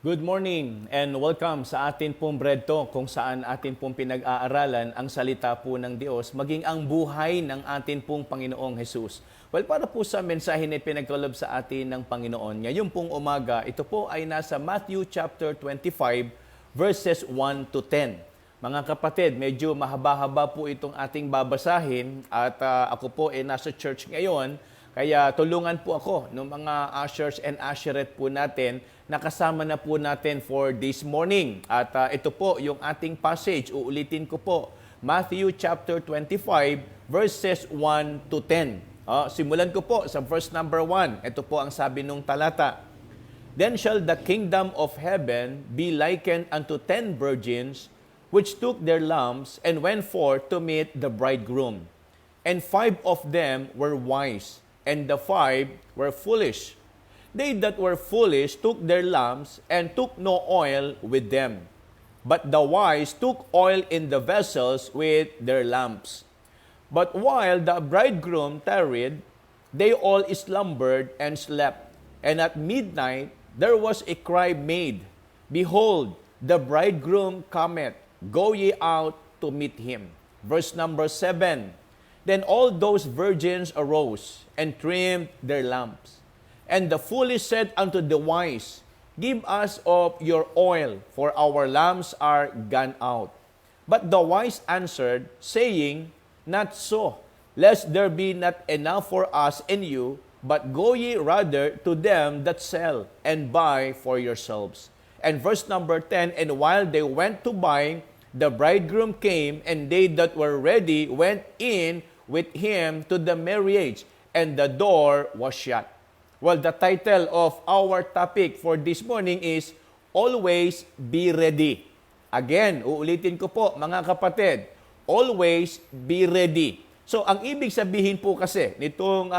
Good morning and welcome sa atin pong Bread Talk kung saan atin pong pinag-aaralan ang salita po ng Diyos maging ang buhay ng atin pong Panginoong Jesus. Well, para po sa mensahe na pinagkalob sa atin ng Panginoon, ngayon pong umaga, ito po ay nasa Matthew chapter 25 verses 1 to 10. Mga kapatid, medyo mahaba-haba po itong ating babasahin at ako po ay nasa church ngayon. Kaya tulungan po ako ng mga ushers and usherette po natin na kasama na po natin for this morning. At ito po yung ating passage. Uulitin ko po. Matthew chapter 25 verses 1 to 10. Simulan ko po sa verse number 1. Ito po ang sabi nung talata. Then shall the kingdom of heaven be likened unto 10 virgins, which took their lamps and went forth to meet the bridegroom. And 5 of them were wise, and the 5 were foolish. They that were foolish took their lamps and took no oil with them. But the wise took oil in the vessels with their lamps. But while the bridegroom tarried, they all slumbered and slept. And at midnight there was a cry made, Behold, the bridegroom cometh, go ye out to meet him. Verse number 7. Then all those virgins arose and trimmed their lamps. And the foolish said unto the wise, Give us of your oil, for our lamps are gone out. But the wise answered, saying, Not so, lest there be not enough for us and you, but go ye rather to them that sell, and buy for yourselves. And verse number 10, And while they went to buy, the bridegroom came, and they that were ready went in with him to the marriage, and the door was shut. Well, the title of our topic for this morning is Always Be Ready. Again, uulitin ko po mga kapatid, always be ready. So, ang ibig sabihin po kasi nitong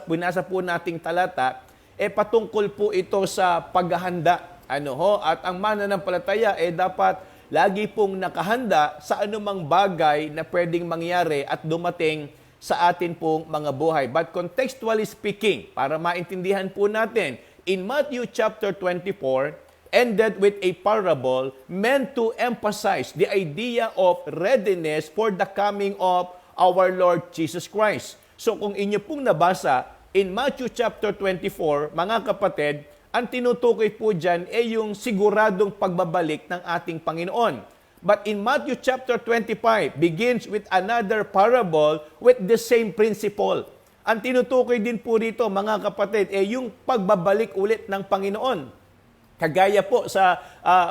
binasa po nating talata, patungkol po ito sa paghahanda. At ang mananampalataya dapat lagi pong nakahanda sa anumang bagay na pwedeng mangyari at dumating sa atin pong mga buhay. But contextually speaking, para maintindihan po natin, in Matthew chapter 24, ended with a parable meant to emphasize the idea of readiness for the coming of our Lord Jesus Christ. So kung inyo pong nabasa, in Matthew chapter 24, mga kapatid, ang tinutukoy po dyan ay yung siguradong pagbabalik ng ating Panginoon. But in Matthew chapter 25, begins with another parable with the same principle. Ang tinutukoy din po rito, mga kapatid, yung pagbabalik ulit ng Panginoon. Kagaya po sa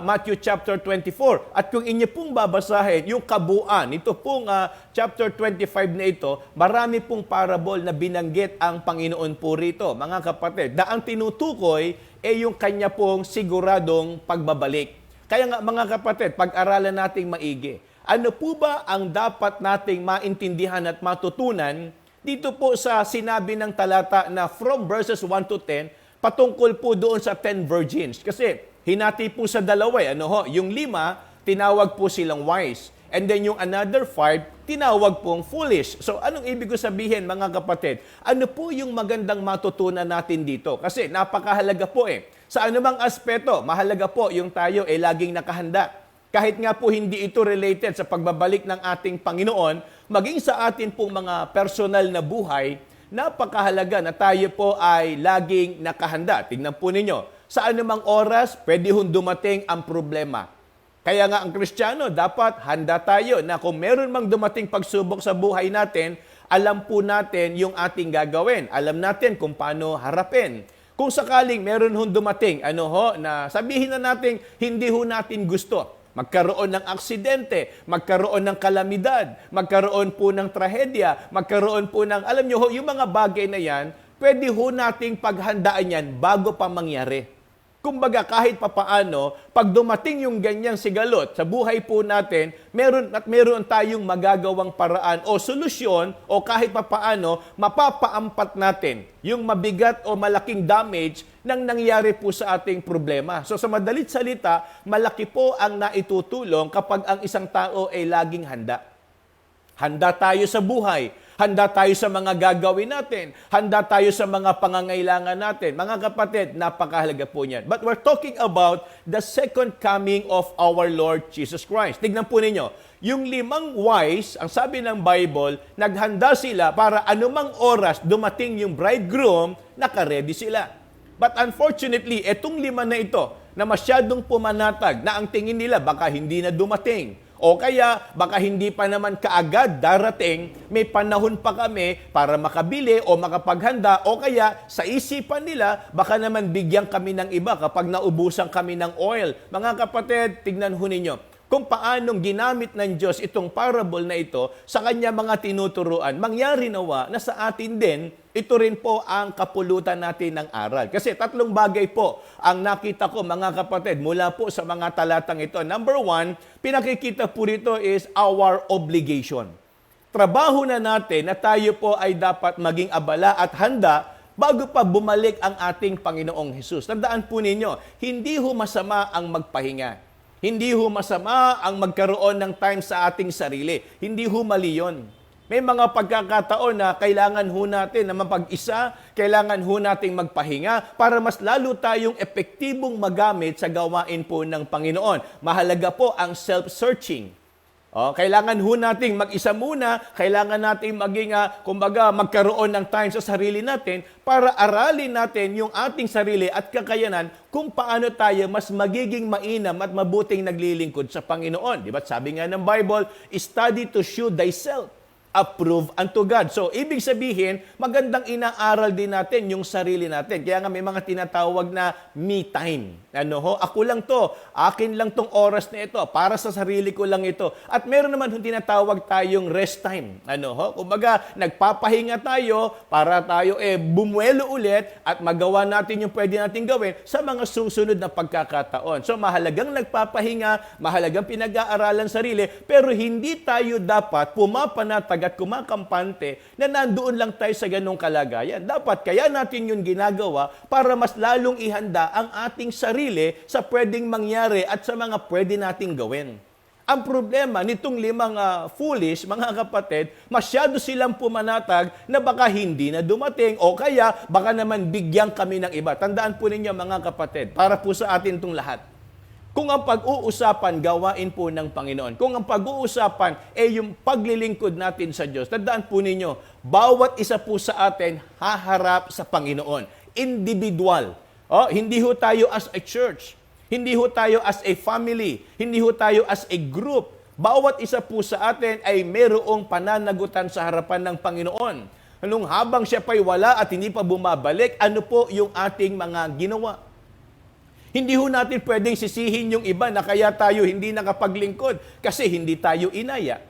Matthew chapter 24. At kung inyo pong babasahin, yung kabuuan, ito pong chapter 25 na ito, marami pong parable na binanggit ang Panginoon po rito, mga kapatid. Na ang tinutukoy ay yung kanya pong siguradong pagbabalik. Kaya nga mga kapatid, pag-aralan nating maigi. Ano po ba ang dapat nating maintindihan at matutunan dito po sa sinabi ng talata na from verses 1 to 10, patungkol po doon sa 10 virgins. Kasi hinati po sa dalawa, yung 5, tinawag po silang wise. And then yung another 5, tinawag pong foolish. So anong ibig ko sabihin mga kapatid? Ano po yung magandang matutunan natin dito? Kasi napakahalaga po Sa anumang aspeto, mahalaga po yung tayo laging nakahanda. Kahit nga po hindi ito related sa pagbabalik ng ating Panginoon, maging sa atin pong mga personal na buhay, napakahalaga na tayo po ay laging nakahanda. Tingnan po ninyo, sa anumang oras, pwede hong dumating ang problema. Kaya nga ang Kristiyano, dapat handa tayo na kung meron mang dumating pagsubok sa buhay natin, alam po natin yung ating gagawin. Alam natin kung paano harapin. Kung sakaling meron hong dumating, na sabihin na natin, hindi ho natin gusto. Magkaroon ng aksidente, magkaroon ng kalamidad, magkaroon po ng trahedya, magkaroon po ng, alam nyo ho, yung mga bagay na yan, pwede ho nating paghandaan yan bago pa mangyari. Kumbaga kahit papaano, pag dumating yung ganyang sigalot sa buhay po natin, meron tayong magagawang paraan o solusyon o kahit papaano, mapapaampat natin yung mabigat o malaking damage nang nangyari po sa ating problema. So sa madalit salita, malaki po ang naitutulong kapag ang isang tao ay laging handa. Handa tayo sa buhay. Handa tayo sa mga gagawin natin. Handa tayo sa mga pangangailangan natin. Mga kapatid, napakahalaga po niyan. But we're talking about the second coming of our Lord Jesus Christ. Tignan po ninyo, yung 5 wise, ang sabi ng Bible, naghanda sila para anumang oras dumating yung bridegroom, nakaredy sila. But unfortunately, etong 5 na ito, na masyadong pumanatag, na ang tingin nila baka hindi na dumating, o kaya baka hindi pa naman kaagad darating, may panahon pa kami para makabili o makapaghanda, o kaya sa isipan nila, baka naman bigyan kami ng iba kapag naubusan kami ng oil. Mga kapatid, tignan ho ninyo, kung paanong ginamit ng Diyos itong parable na ito sa kanya mga tinuturuan, mangyari nawa na sa atin din, ito rin po ang kapulutan natin ng aral. Kasi 3 bagay po ang nakita ko, mga kapatid, mula po sa mga talatang ito. Number 1, pinakikita po rito is our obligation. Trabaho na natin na tayo po ay dapat maging abala at handa bago pa bumalik ang ating Panginoong Hesus. Tandaan po ninyo, hindi ho masama ang magpahinga. Hindi ho masama ang magkaroon ng time sa ating sarili. Hindi ho mali yun. May mga pagkakataon na kailangan ho natin na mapag-isa, kailangan ho nating magpahinga para mas lalo tayong epektibong magamit sa gawain po ng Panginoon. Mahalaga po ang self-searching. Kailangan ho nating mag-isa muna, kailangan nating maging, magkaroon ng time sa sarili natin para aralin natin yung ating sarili at kakayanan kung paano tayo mas magiging mainam at mabuting naglilingkod sa Panginoon. Diba? Sabi nga ng Bible, study to show thyself approved unto God. So, ibig sabihin, magandang inaaral din natin yung sarili natin. Kaya nga may mga tinatawag na me time. Ako lang to, akin lang tong oras na ito, para sa sarili ko lang ito. At meron naman yung tinatawag tayong rest time. Kumbaga, nagpapahinga tayo para tayo bumuelo ulit at magawa natin yung pwede natin gawin sa mga susunod na pagkakataon. So, mahalagang nagpapahinga, mahalagang pinag-aaralan sarili, pero hindi tayo dapat pumapanatag at kumakampante na nandoon lang tayo sa ganong kalagayan. Dapat kaya natin yung ginagawa para mas lalong ihanda ang ating sarili sa pwedeng mangyari at sa mga pwede nating gawin. Ang problema nitong 5 foolish, mga kapatid, masyado silang pumanatag na baka hindi na dumating o kaya baka naman bigyan kami ng iba. Tandaan po ninyo, mga kapatid, para po sa atin itong lahat. Kung ang pag-uusapan, gawain po ng Panginoon. Kung ang pag-uusapan yung paglilingkod natin sa Diyos, tandaan po ninyo, bawat isa po sa atin haharap sa Panginoon. Individual. Hindi ho tayo as a church. Hindi ho tayo as a family. Hindi ho tayo as a group. Bawat isa po sa atin ay mayroong pananagutan sa harapan ng Panginoon. Nung habang siya pa'y wala at hindi pa bumabalik, ano po yung ating mga ginawa? Hindi ho natin pwedeng sisihin yung iba na kaya tayo hindi nakapaglingkod kasi hindi tayo inaya.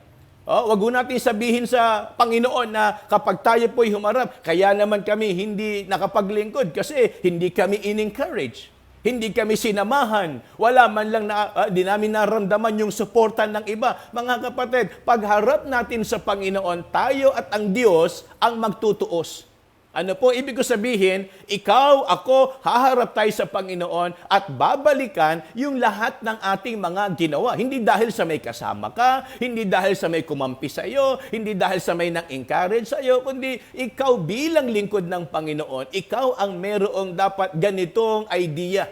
Wag ho natin sabihin sa Panginoon na kapag tayo po'y humarap, kaya naman kami hindi nakapaglingkod kasi hindi kami in-encourage. Hindi kami sinamahan. Wala man lang di namin naramdaman yung suporta ng iba. Mga kapatid, pagharap natin sa Panginoon, tayo at ang Diyos ang magtutuos. Ano po, ibig ko sabihin, ikaw, ako, haharap tayo sa Panginoon at babalikan yung lahat ng ating mga ginawa. Hindi dahil sa may kasama ka, hindi dahil sa may kumampi sa iyo, hindi dahil sa may nang-encourage sa iyo, kundi ikaw bilang lingkod ng Panginoon, ikaw ang merong dapat ganitong idea.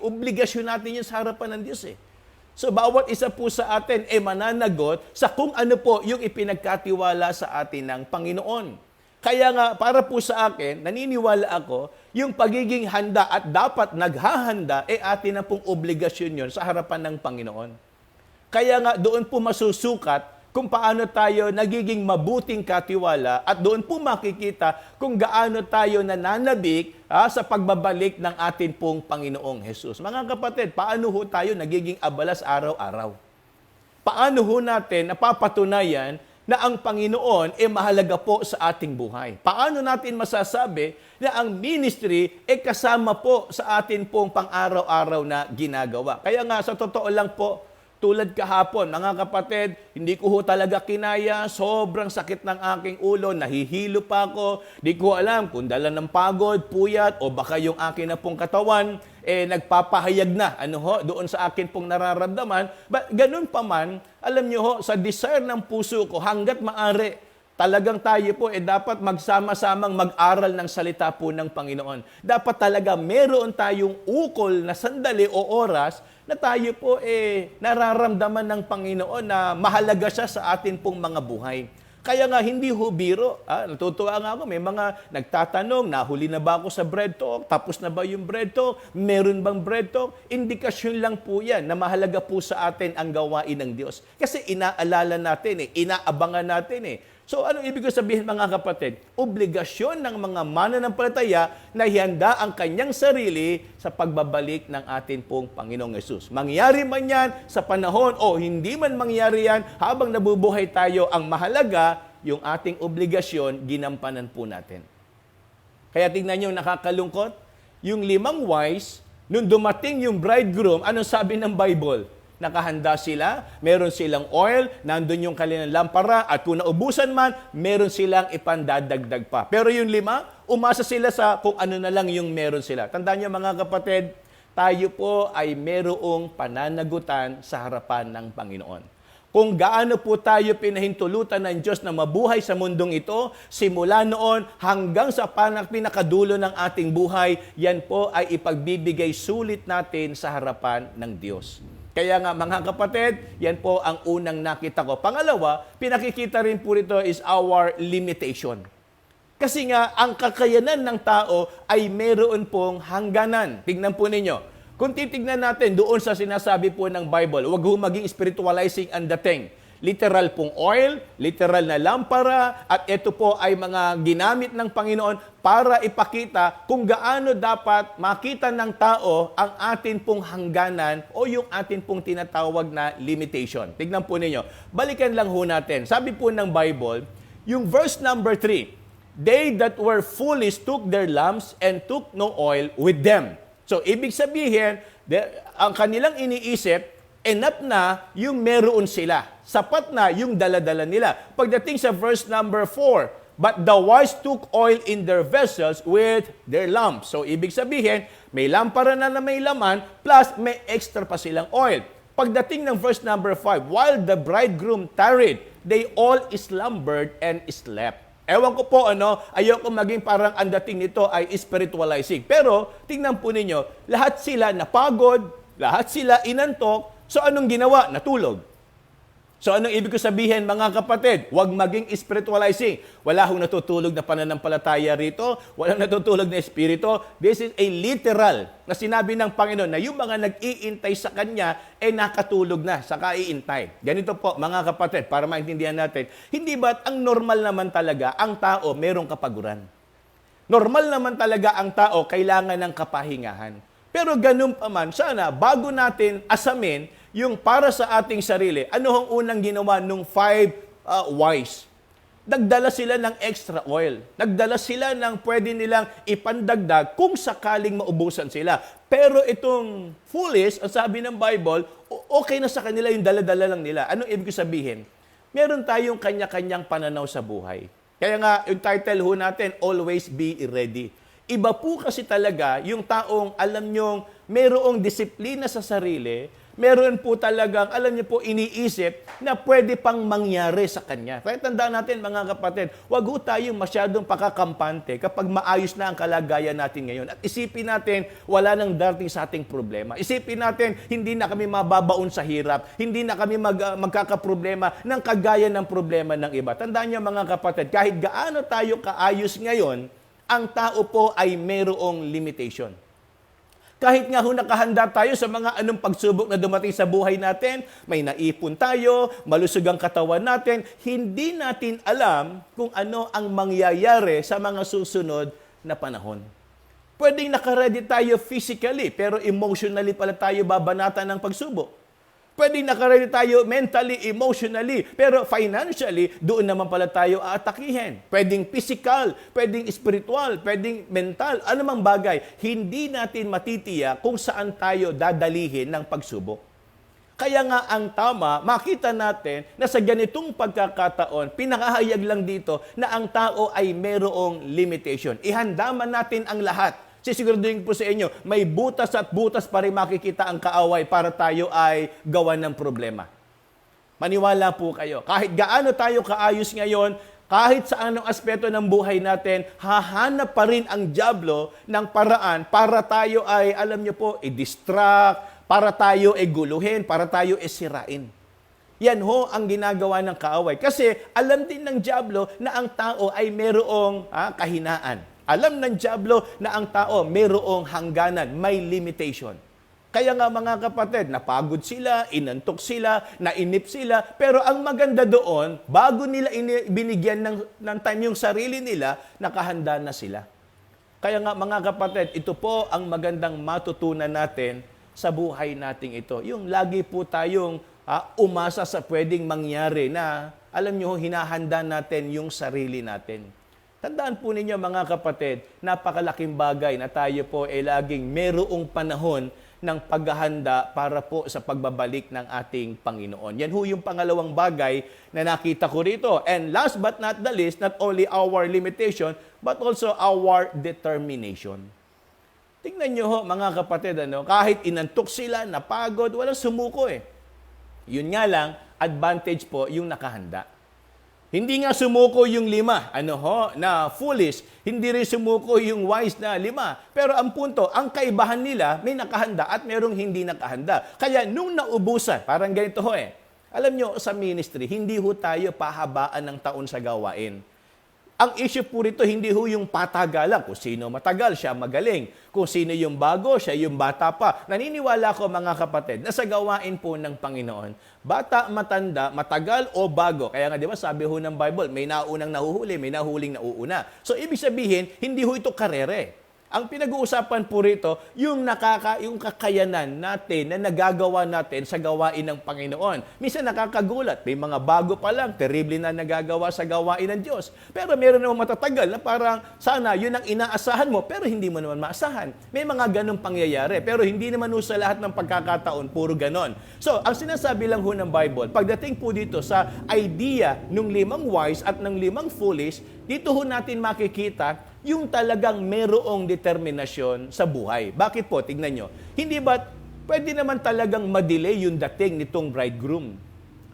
Obligasyon natin yun sa harapan ng Diyos So, bawat isa po sa atin mananagot sa kung ano po yung ipinagkatiwala sa atin ng Panginoon. Kaya nga, para po sa akin, naniniwala ako, yung pagiging handa at dapat naghahanda, atin na pong obligasyon yun sa harapan ng Panginoon. Kaya nga, doon po masusukat kung paano tayo nagiging mabuting katiwala at doon po makikita kung gaano tayo nananabik sa pagbabalik ng atin pong Panginoong Hesus. Mga kapatid, paano ho tayo nagiging abalas araw-araw? Paano ho natin napapatunayan na ang Panginoon mahalaga po sa ating buhay? Paano natin masasabi na ang ministry kasama po sa atin pong pang-araw-araw na ginagawa? Kaya nga, sa totoo lang po, tulad kahapon, mga kapatid, hindi ko ho talaga kinaya, sobrang sakit ng aking ulo, nahihilo pa ako, di ko alam kung dala ng pagod, puyat, o baka yung akin na pong katawan, nagpapahayag na, doon sa akin pong nararamdaman. But ganun pa man, alam nyo ho, sa desire ng puso ko, hanggat maaari, Talagang tayo po dapat magsama-samang mag-aral ng salita po ng Panginoon. Dapat talaga meron tayong ukol na sandali o oras na tayo po nararamdaman ng Panginoon na mahalaga siya sa atin pong mga buhay. Kaya nga, hindi ho biro. Natutuwa nga ako, may mga nagtatanong, nahuli na ba ako sa bread talk? Tapos na ba yung bread talk? Meron bang bread talk? Indikasyon lang po yan na mahalaga po sa atin ang gawain ng Diyos. Kasi inaalala natin, inaabangan natin. So, ano ibig sabihin mga kapatid? Obligasyon ng mga mananampalataya na ihanda ang kanyang sarili sa pagbabalik ng atin pong Panginoong Yesus. Mangyari man yan sa panahon o hindi man mangyari yan habang nabubuhay tayo, ang mahalaga, yung ating obligasyon, ginampanan po natin. Kaya tingnan nyo, nakakalungkot, yung 5 wise, nung dumating yung bridegroom, anong sabi ng Bible? Nakahanda sila, meron silang oil, nandun yung kanilang lampara, at kung naubusan man, meron silang ipandadagdag pa. Pero yung 5, umasa sila sa kung ano na lang yung meron sila. Tandaan niyo mga kapatid, tayo po ay merong pananagutan sa harapan ng Panginoon. Kung gaano po tayo pinahintulutan ng Diyos na mabuhay sa mundong ito, simula noon hanggang sa pinakadulo ng ating buhay, yan po ay ipagbibigay sulit natin sa harapan ng Diyos. Kaya nga mga kapatid, yan po ang unang nakita ko. Pangalawa, pinakikita rin po rito is our limitation. Kasi nga, ang kakayanan ng tao ay meron pong hangganan. Tignan po ninyo. Kung titignan natin doon sa sinasabi po ng Bible, huwag ho maging spiritualizing ang dating. Literal pong oil, literal na lampara, at ito po ay mga ginamit ng Panginoon para ipakita kung gaano dapat makita ng tao ang atin pong hangganan o yung atin pong tinatawag na limitation. Tignan po ninyo. Balikan lang ho natin. Sabi po ng Bible, yung verse number 3, "They that were foolish took their lamps and took no oil with them." So, ibig sabihin, ang kanilang iniisip, enough na yung meron sila. Sapat na yung daladala nila. Pagdating sa verse number 4, "But the wise took oil in their vessels with their lamps." So, ibig sabihin, may lampara na may laman, plus may extra pa silang oil. Pagdating ng verse number 5, "While the bridegroom tarried, they all slumbered and slept." Ewan ko po, ayoko maging parang ang dating nito ay spiritualizing. Pero, tingnan po ninyo, lahat sila napagod, lahat sila inantok. So, anong ginawa? Natulog. So, anong ibig ko sabihin, mga kapatid? Huwag maging spiritualizing. Wala hong natutulog na pananampalataya rito. Walang natutulog na espiritu. This is a literal na sinabi ng Panginoon na yung mga nag-iintay sa Kanya nakatulog na sa kaiintay. Ganito po, mga kapatid, para maintindihan natin, hindi ba't ang normal naman talaga ang tao merong kapaguran? Normal naman talaga ang tao kailangan ng kapahingahan. Pero ganun pa man, sana bago natin asamin yung para sa ating sarili, ano ang unang ginawa nung 5 wise? Nagdala sila ng extra oil. Nagdala sila ng pwede nilang ipandagdag kung sakaling maubusan sila. Pero itong foolish, ang sabi ng Bible, okay na sa kanila yung dala-dala lang nila. Anong ibig sabihin? Meron tayong kanya-kanyang pananaw sa buhay. Kaya nga, yung title ho natin, "Always Be Ready." Iba po kasi talaga yung taong alam nyong merong disiplina sa sarili, meron po talagang, alam niyo po, iniisip na pwede pang mangyari sa kanya. Kaya tandaan natin mga kapatid, wag ho tayong masyadong pakakampante kapag maayos na ang kalagayan natin ngayon. At isipin natin, wala nang darating sa ating problema. Isipin natin, hindi na kami mababaon sa hirap. Hindi na kami magkakaproblema ng kagaya ng problema ng iba. Tandaan niyo mga kapatid, kahit gaano tayo kaayos ngayon, ang tao po ay mayroong limitation. Kahit nga nakahanda tayo sa mga anong pagsubok na dumating sa buhay natin, may naipon tayo, malusog ang katawan natin, hindi natin alam kung ano ang mangyayari sa mga susunod na panahon. Pwedeng nakaredy tayo physically, pero emotionally pala tayo babanatan ng pagsubok. Pwedeng nakaredy tayo mentally, emotionally, pero financially, doon naman pala tayo aatakihin. Pwedeng physical, pwedeng spiritual, pwedeng mental, anumang bagay. Hindi natin matitiyak kung saan tayo dadalihin ng pagsubok. Kaya nga ang tama, makita natin na sa ganitong pagkakataon, pinakahayag lang dito na ang tao ay mayroong limitation. Ihanda man natin ang lahat. Sisiguraduhin po sa inyo, may butas at butas pa rin makikita ang kaaway para tayo ay gawan ng problema. Maniwala po kayo. Kahit gaano tayo kaayos ngayon, Kahit sa anong aspeto ng buhay natin, hahanap pa rin ang dyablo ng paraan para tayo ay, alam niyo po, i-distract, para tayo ay guluhin, para tayo ay sirain. Yan ho ang ginagawa ng kaaway. Kasi alam din ng dyablo na ang tao ay merong kahinaan. Alam ng dyablo na ang tao merong hangganan, may limitation. Kaya nga mga kapatid, napagod sila, inantok sila, nainip sila, pero ang maganda doon, bago nila binigyan ng time yung sarili nila, nakahanda na sila. Kaya nga mga kapatid, ito po ang magandang matutunan natin sa buhay nating ito. Yung lagi po tayong umasa sa pwedeng mangyari na, alam nyo, hinahanda natin yung sarili natin. Tandaan po ninyo mga kapatid, napakalaking bagay na tayo po ay laging merong panahon ng paghahanda para po sa pagbabalik ng ating Panginoon. Yan ho yung pangalawang bagay na nakita ko rito. And last but not the least, not only our limitation, but also our determination. Tingnan nyo ho, mga kapatid, kahit inantok sila, napagod, walang sumuko eh. Yun nga lang, advantage po yung nakahanda. Hindi nga sumuko yung 5, na foolish. Hindi rin sumuko yung wise na 5. Pero ang punto, ang kaibahan nila, may nakahanda at merong hindi nakahanda. Kaya nung naubusan, parang ganito ho eh. Alam nyo, sa ministry, hindi ho tayo pahabaan ng taon sa gawain. Ang issue po rito, hindi ho yung patagalan. Kung sino matagal, siya magaling. Kung sino yung bago, siya yung bata pa. Naniniwala ko mga kapatid, na sa gawain po ng Panginoon, bata, matanda, matagal o bago. Kaya nga di ba sabi ho ng Bible, may naunang nahuhuli, may nahuling nauuna. So ibig sabihin, hindi ho ito karere. Ang pinag-uusapan po rito, yung kakayanan natin na nagagawa natin sa gawain ng Panginoon. Minsan nakakagulat, may mga bago pa lang, terrible na nagagawa sa gawain ng Diyos. Pero meron naman matatagal na parang sana yun ang inaasahan mo, pero hindi mo naman maasahan. May mga ganong pangyayari, pero hindi naman sa lahat ng pagkakataon, puro ganon. So, ang sinasabi lang ho ng Bible, pagdating po dito sa idea ng 5 wise at ng 5 foolish, dito ho natin makikita yung talagang merong determinasyon sa buhay. Bakit po? Tignan nyo. Hindi ba pwede naman talagang ma-delay yung dating nitong bridegroom?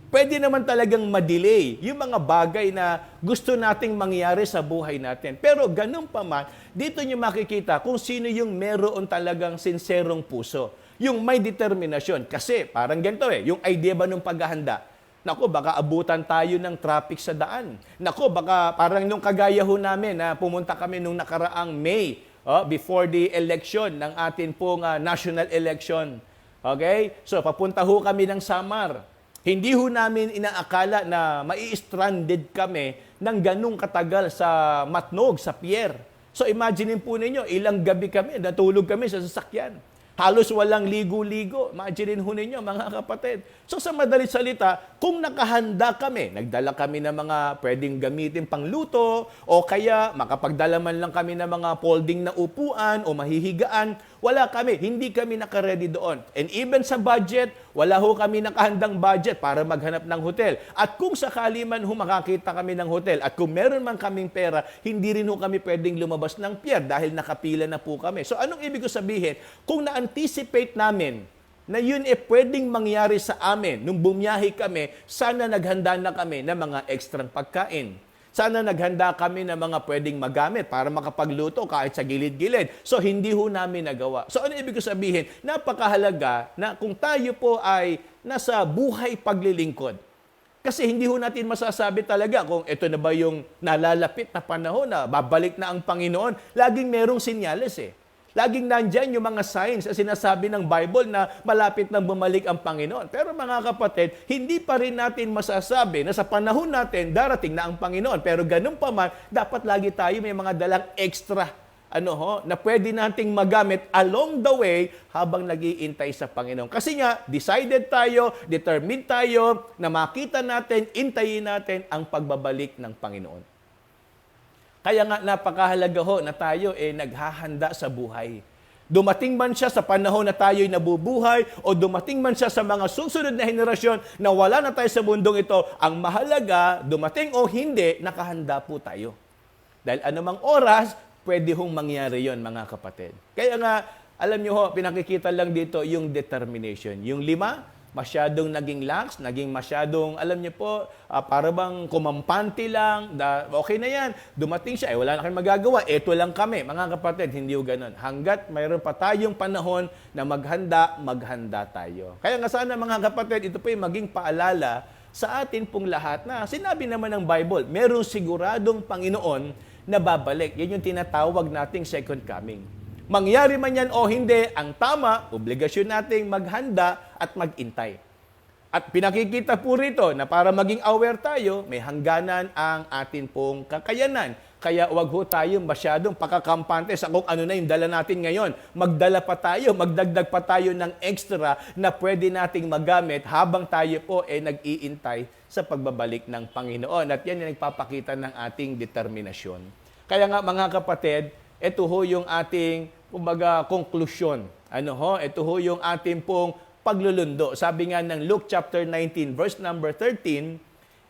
Pwede naman talagang ma-delay yung mga bagay na gusto nating mangyari sa buhay natin. Pero ganun pa man, dito nyo makikita kung sino yung meron talagang sinserong puso. Yung may determinasyon. Kasi parang ganito yung idea ba ng paghahanda? Nako, baka abutan tayo ng traffic sa daan. Nako, baka parang nung kagaya ho namin na pumunta kami nung nakaraang May, before the election ng atin pong national election. Okay? So, papunta ho kami ng Samar. Hindi ho namin inaakala na mai-stranded kami ng ganung katagal sa Matnog, sa pier. So, imagine po ninyo, ilang gabi kami, natulog kami sa sasakyan. Halos walang ligo-ligo. Imagine ho ninyo, mga kapatid. So sa madalit salita, kung nakahanda kami, nagdala kami ng mga pwedeng gamitin pangluto, o kaya makapagdala man lang kami ng mga folding na upuan o mahihigaan, wala kami. Hindi kami nakaredy doon. And even sa budget, wala ho kami nakahandang budget para maghanap ng hotel. At kung sakali man ho makakita kami ng hotel, at kung meron man kaming pera, hindi rin ho kami pwedeng lumabas ng pier dahil nakapila na po kami. So anong ibig ko sabihin? Kung na-anticipate namin na yun pwedeng mangyari sa amin nung bumiyahe kami, sana naghanda na kami ng mga ekstrang pagkain. Sana naghanda kami ng mga pwedeng magamit para makapagluto kahit sa gilid-gilid. So, hindi ho namin nagawa. So, ano ibig ko sabihin? Napakahalaga na kung tayo po ay nasa buhay paglilingkod. Kasi hindi ho natin masasabi talaga kung ito na ba yung nalalapit na panahon na babalik na ang Panginoon. Laging merong sinyales Laging nandyan yung mga signs na sinasabi ng Bible na malapit na bumalik ang Panginoon. Pero mga kapatid, hindi pa rin natin masasabi na sa panahon natin darating na ang Panginoon. Pero ganun pa man, dapat lagi tayo may mga dalang extra na pwede nating magamit along the way habang nag-iintay sa Panginoon. Kasi nga, decided tayo, determined tayo na makita natin, intayin natin ang pagbabalik ng Panginoon. Kaya nga napakahalaga na tayo naghahanda sa buhay. Dumating man siya sa panahon na tayo'y nabubuhay o dumating man siya sa mga susunod na henerasyon na wala na tayo sa mundong ito, ang mahalaga, dumating o hindi, nakahanda po tayo. Dahil anumang oras, pwede hong mangyari yon mga kapatid. Kaya nga, alam nyo pinakikita lang dito yung determination. Yung 5, masyadong naging lax, naging masyadong, alam niyo po, para bang kumampante lang, okay na yan, dumating siya, wala na kayong magagawa, eto lang kami. Mga kapatid, hindi yung ganun. Hanggat mayroon pa tayong panahon na maghanda tayo. Kaya nga sana mga kapatid, ito po yung maging paalala sa atin pong lahat na sinabi naman ng Bible, merong siguradong Panginoon na babalik. Yan yung tinatawag nating second coming. Mangyari man yan o hindi, ang tama, obligasyon nating maghanda at magintay. At pinakikita po rito na para maging aware tayo, may hangganan ang atin pong kakayanan. Kaya wag ho tayo masyadong pakakampante sa kung ano na yung dala natin ngayon. Magdala pa tayo, magdagdag pa tayo ng extra na pwede nating magamit habang tayo po nag-iintay sa pagbabalik ng Panginoon. At yan yung nagpapakita ng ating determinasyon. Kaya nga mga kapatid, ito ho yung ating kumbaga konklusyon. Ito ho yung ating pong paglulundo. Sabi nga ng Luke chapter 19, verse number 13,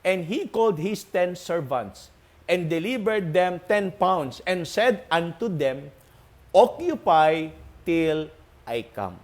"And he called his 10 servants, and delivered them 10 pounds, and said unto them, Occupy till I come."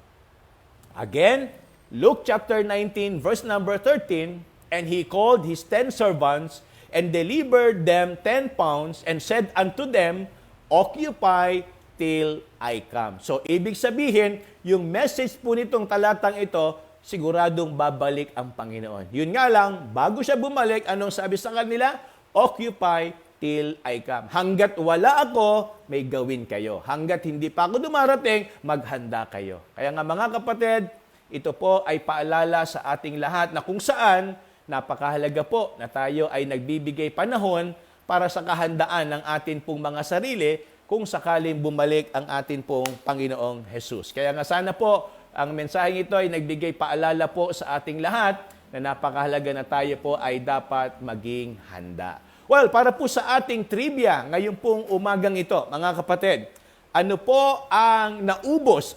Again, Luke chapter 19, verse number 13, "And he called his 10 servants, and delivered them 10 pounds, and said unto them, Occupy till I come." So, ibig sabihin, yung message po nitong talatang ito, siguradong babalik ang Panginoon. Yun nga lang, bago siya bumalik, anong sabi sa kanila? Occupy till I come. Hanggat wala ako, may gawin kayo. Hanggat hindi pa ako dumarating, maghanda kayo. Kaya nga mga kapatid, ito po ay paalala sa ating lahat na kung saan, napakahalaga po na tayo ay nagbibigay panahon para sa kahandaan ng atin pong mga sarili kung sakaling bumalik ang atin pong Panginoong Jesus. Kaya nga sana po, ang mensaheng ito ay nagbigay paalala po sa ating lahat na napakahalaga na tayo po ay dapat maging handa. Well, para po sa ating trivia, ngayon pong umagang ito, mga kapatid, ano po ang naubos,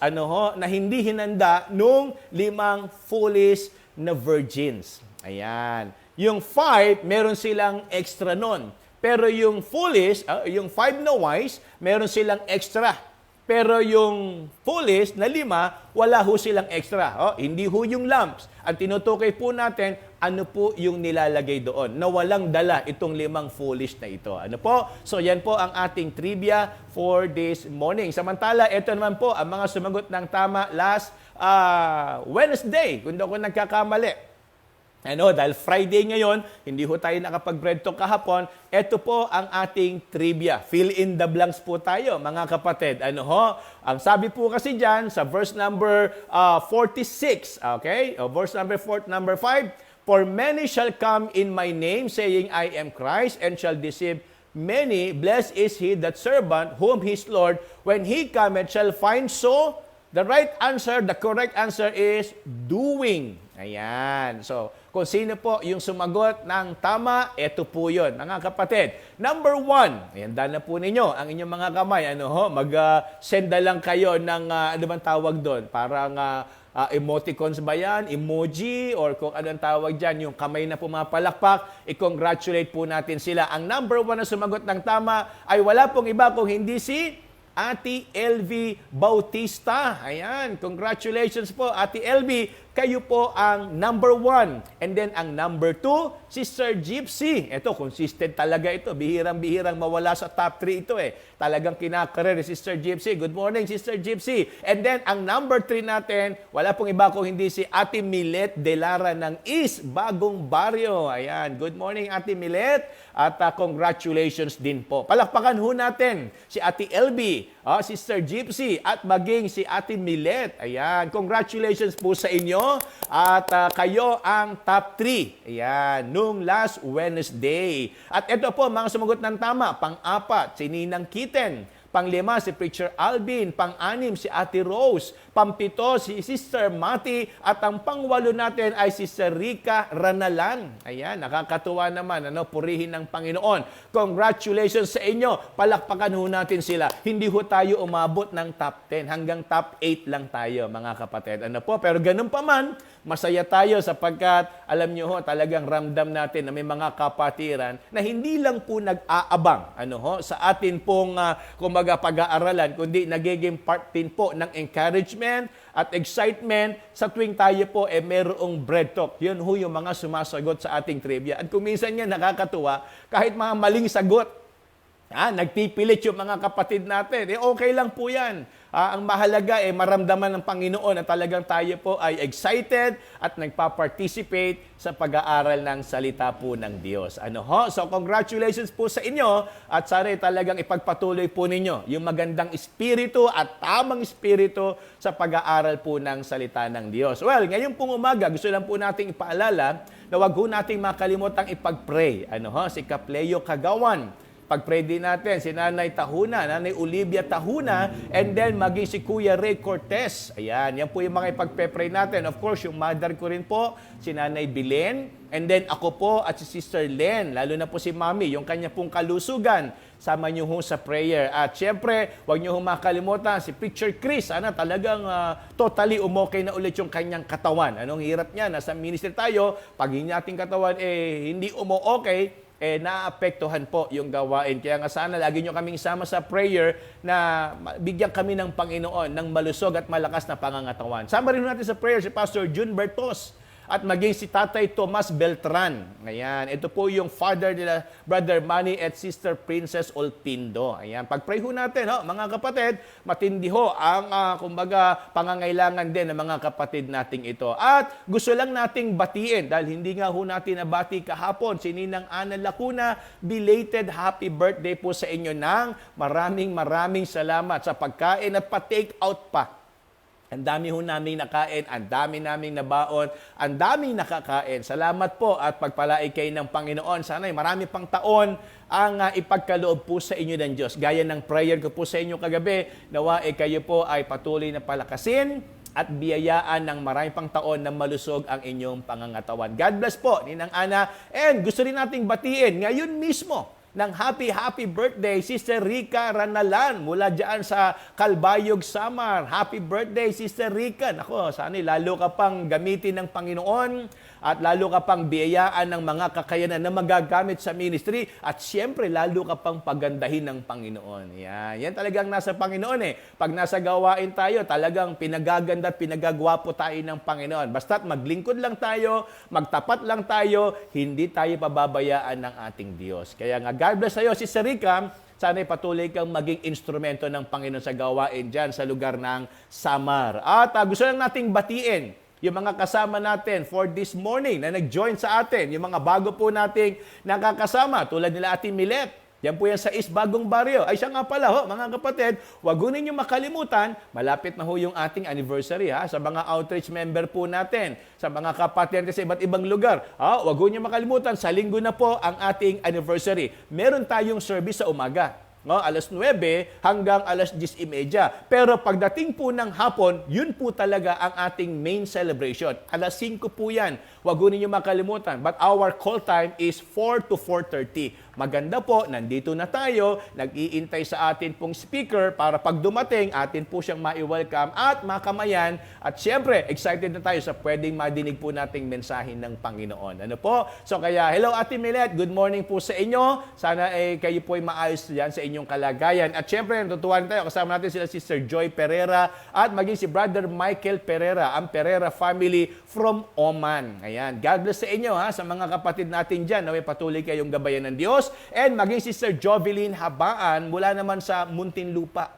na hindi hinanda nung 5 foolish na virgins? Ayan. Yung 5, meron silang extra nun. Pero yung foolish, yung 5 na wise, meron silang extra. Pero yung foolish na 5, wala ho silang extra. Hindi ho yung lamps. Ang tinutukoy po natin, ano po yung nilalagay doon, na walang dala itong 5 foolish na ito. Ano po? So yan po ang ating trivia for this morning. Samantala, ito naman po ang mga sumagot ng tama last Wednesday, kung ako nagkakamali. Dahil Friday ngayon, hindi ho tayo nakapag-bread talk kahapon, ito po ang ating trivia. Fill in the blanks po tayo, mga kapatid. Ang sabi po kasi dyan sa verse number 46, okay? Verse number 5, "For many shall come in my name, saying, I am Christ, and shall deceive many. Blessed is he that servant, whom his Lord, when he cometh, shall find so." The right answer, the correct answer is doing. Ayan. So, kung sino po yung sumagot ng tama, eto po yun, mga kapatid. Number 1, ihanda na po ninyo ang inyong mga kamay. Mag-send na lang kayo ng, ano bang tawag doon? Parang emoticons ba yan? Emoji? Or kung anong tawag dyan, yung kamay na pumapalakpak, i-congratulate po natin sila. Ang number 1 na sumagot ng tama ay wala pong iba kung hindi si Ate LV Bautista. Ayan, congratulations po, Ate LV. Kayo po ang number 1. And then ang number 2, Sister Gypsy. Ito, consistent talaga ito. Bihirang-bihirang mawala sa top 3 ito Talagang kinakarir ni Sister Gypsy. Good morning, Sister Gypsy. And then ang number 3 natin, wala pong iba kung hindi si Ate Milet de Lara ng East Bagong Barrio. Ayan, good morning, Ate Milet. At congratulations din po. Palakpakan ho natin si Ate LB, Sister Gypsy, at maging si Ate Milet. Ayan, congratulations po sa inyo. At kayo ang top 3. Ayan, nung last Wednesday. At ito po, mga sumagot ng tama. Pang-4, si Ninang Kiten. Pang-5, si Preacher Alvin. Pang-6, si Ate Rose. Pang-7, si Sister Mati. At ang pang-8 natin ay si Sister Rica Ranalan. Ayan, nakakatuwa naman. Purihin ng Panginoon. Congratulations sa inyo. Palakpakan ho natin sila. Hindi ho tayo umabot ng top 10. Hanggang top 8 lang tayo, mga kapatid. Pero ganun pa man, masaya tayo sapagkat, alam nyo talagang ramdam natin na may mga kapatiran na hindi lang po nag-aabang sa atin pong, kumbaga pag-aaralan, kundi nagiging part din po ng encouragement at excitement sa tuwing tayo po merong bread talk. Yun ho yung mga sumasagot sa ating trivia. At kung minsan yan nakakatuwa, kahit mga maling sagot, nagpipilit yung mga kapatid natin. Okay lang po yan. Ang mahalaga maramdaman ng Panginoon na talagang tayo po ay excited at nagpa-participate sa pag-aaral ng salita po ng Diyos. So congratulations po sa inyo at sana talagang ipagpatuloy po ninyo yung magandang espiritu at tamang espiritu sa pag-aaral po ng salita ng Diyos. Well, ngayon pong umaga, gusto lang po nating ipaalala na wag ho nating makalimutang ipag-pray. Si Kapleo Kagawan. Pag-pray din natin, si Nanay Tahuna, Nanay Olivia Tahuna, and then maging si Kuya Ray Cortez. Ayan, yan po yung mga ipagpe-pray natin. Of course, yung mother ko rin po, si Nanay Bilen, and then ako po at si Sister Len, lalo na po si Mami, yung kanya pong kalusugan. Sama nyo ho sa prayer. At syempre, huwag nyo ho makalimutan, si Preacher Chris, talagang totally umokay na ulit yung kanyang katawan. Anong hirap niya, nasa ministry tayo, pag yung ating katawan hindi umo-okay, naapektuhan po yung gawain. Kaya nga sana lagi nyo kaming isama sa prayer na bigyan kami ng Panginoon ng malusog at malakas na pangangatawan. Sama rin natin sa prayer si Pastor June Bertos at maging si Tatay Tomas Beltran. Ayan, ito po yung father nila, Brother Manny at Sister Princess Olpindo. Ayan, pag-pray ho natin, mga kapatid, matindi ho ang, kumbaga, pangangailangan din ng mga kapatid nating ito. At gusto lang nating batiin, dahil hindi nga ho natin nabati kahapon, si Ninang Ana Lacuna, belated happy birthday po sa inyo ng maraming salamat sa pagkain at pa-take out pa. Ang dami ho namin nakain, ang dami naming nabaon, ang daming nakakain. Salamat po at pagpalain kayo ng Panginoon. Sana'y marami pang taon ang ipagkaloob po sa inyo ng Diyos. Gaya ng prayer ko po sa inyo kagabi, nawa kayo po ay patuloy na palakasin at biyayaan ng marami pang taon na malusog ang inyong pangangatawan. God bless po, Ninang Ana. And gusto rin nating batiin ngayon mismo ng happy birthday, Sister Rica Ranalan, mula dyan sa Calbayog, Samar. Happy birthday, Sister Rica. Nako, sana lalo ka pang gamitin ng Panginoon at lalo ka pang biyayaan ng mga kakayanan na magagamit sa ministry at siyempre lalo ka pang pagandahin ng Panginoon. Yan talagang nasa Panginoon Pag nasa gawain tayo, talagang pinagaganda at pinagagwapo tayo ng Panginoon. Basta't maglingkod lang tayo, magtapat lang tayo, hindi tayo pababayaan ng ating Diyos. Kaya nga, God bless sa'yo, Sister Rica. Sana'y patuloy kang maging instrumento ng Panginoon sa gawain dyan sa lugar ng Samar. At gusto lang nating batiin yung mga kasama natin for this morning na nag-join sa atin, yung mga bago po nating nakakasama, tulad nila Ate Milet. Yan po yan sa East Bagong Barrio. Ay siya nga pala mga kapatid, wag ho ninyong makalimutan, malapit na ho yung ating anniversary sa mga outreach member po natin, sa mga kapatid sa iba't ibang lugar. Wag ho ninyong makalimutan, sa linggo na po ang ating anniversary. Meron tayong service sa umaga. Alas 9 hanggang alas 10:30. Pero pagdating po ng hapon, yun po talaga ang ating main celebration. Alas 5 po yan. Huwag niyo makalimutan. But our call time is 4 to 4:30. Maganda po, nandito na tayo, nag-iintay sa atin pong speaker para pag dumating, atin po siyang ma-welcome at makamayan. At syempre, excited na tayo sa pwedeng madinig po nating mensahe ng Panginoon. Ano po? So kaya, hello Ate Milet, good morning po sa inyo. Sana kayo po ay maayos dyan sa inyong kalagayan. At syempre, natutuwan tayo, kasama natin sila Sister Joy Pereira at maging si Brother Michael Pereira, ang Pereira family from Oman. Ayan, God bless sa inyo sa mga kapatid natin dyan na may patuloy kayong gabayan ng Diyos. And maging Sister Jovelyn Habaan mula naman sa Muntinlupa.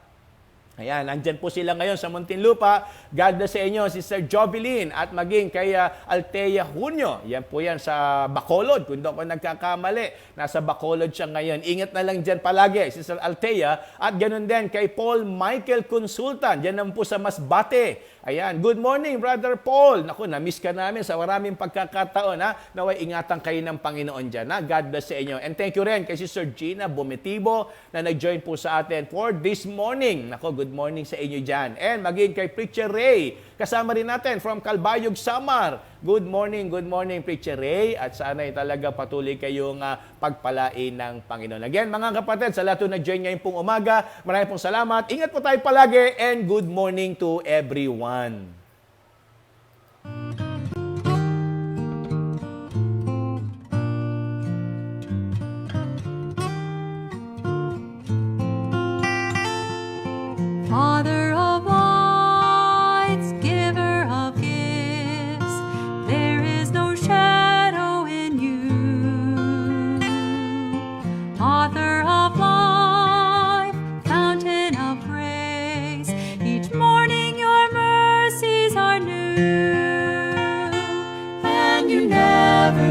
Ayan, nandyan po sila ngayon sa Muntinlupa. God bless sa inyo, Sister Jovelyn, at maging kay Althea Junio. Yan po yan sa Bacolod, kung doon ako nagkakamali. Nasa Bacolod siya ngayon. Ingat na lang dyan palagi, Sister Althea. At ganun din kay Paul Michael Consultant. Yan naman po sa Masbate. Ayan, good morning, Brother Paul. Naku, na-miss ka namin sa maraming pagkakataon. Naway ingatan kayo ng Panginoon dyan. God bless sa inyo. And thank you rin kay Sister Gina Bometibo na nag-join po sa atin for this morning. Naku, good morning sa inyo dyan. And maging kay Preacher Ray, kasama rin natin from Calbayog, Samar. Good morning, Preacher Ray. At sana'y talaga patuloy kayong pagpalain ng Panginoon. Again, mga kapatid, sa lahat na nag-join ngayon pong umaga, maraming pong salamat. Ingat po tayo palagi and good morning to everyone.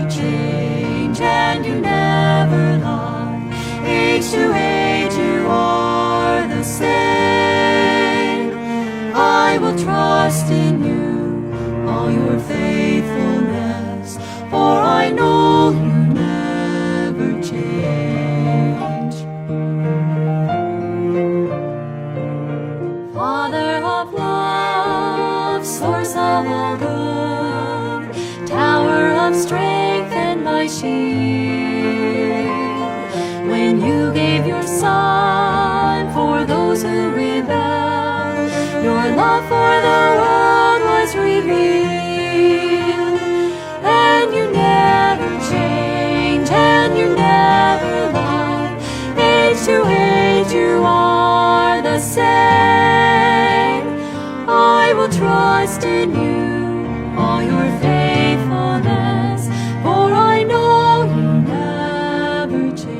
change and you never lie. Age to age you are the same. I will trust in you, all your faithfulness, for I know you never change. Father of love, source of all good, tower of strength and my shield. When you gave your Son for those who rebel, your love for the world was revealed. And you never change, and you never lie. Age to age you are the same. I will trust in you, all your faithfulness, for I know you never change.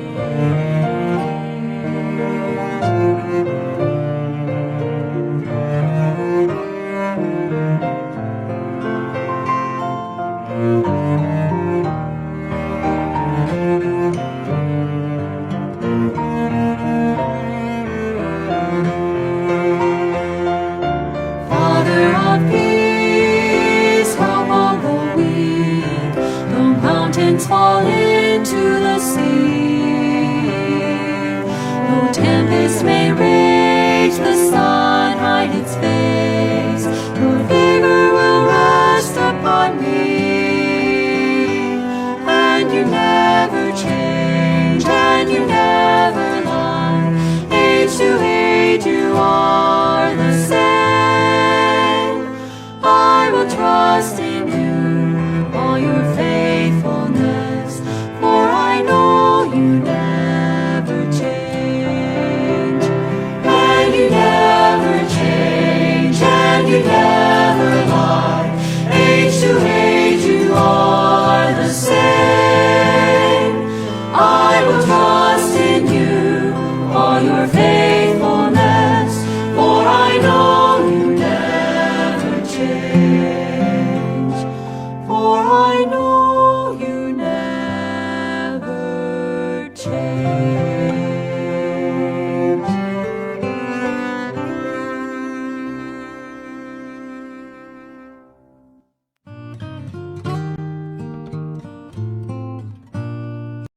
Father of peace, hope of the weak, though mountains fall into the sea, though tempests may rage, the sun hide its face.